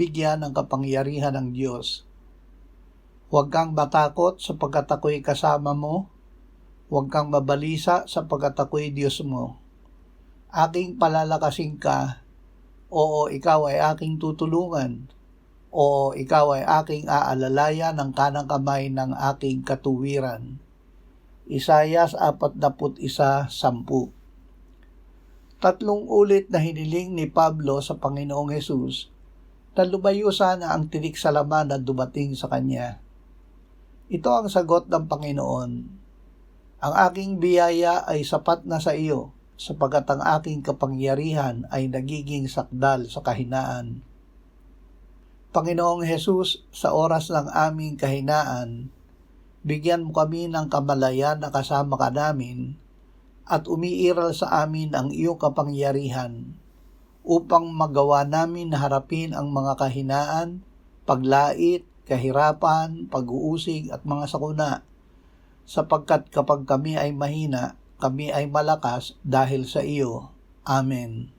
bibigyan ng kapangyarihan ng Diyos. Huwag kang matakot sapagkat ako'y kasama mo. Huwag kang mabalisa sapagkat ako'y Diyos mo. Aking palalakasin ka. Oo, ikaw ay aking tutulungan. Oo, ikaw ay aking aalalaya ng kanang kamay ng aking katuwiran. Isayas 41:10. Tatlong ulit na hiniling ni Pablo sa Panginoong Hesus na lumayo sana ang tinik sa laman na dumating sa kanya. Ito ang sagot ng Panginoon. Ang aking biyaya ay sapat na sa iyo, sapagkat ang aking kapangyarihan ay nagiging sakdal sa kahinaan. Panginoong Hesus, sa oras ng aming kahinaan, bigyan mo kami ng kamalayan na kasama ka namin at umiiral sa amin ang iyong kapangyarihan upang magawa namin na harapin ang mga kahinaan, paglait, kahirapan, pag-uusig at mga sakuna, sapagkat kapag kami ay mahina, kami ay malakas dahil sa iyo. Amen.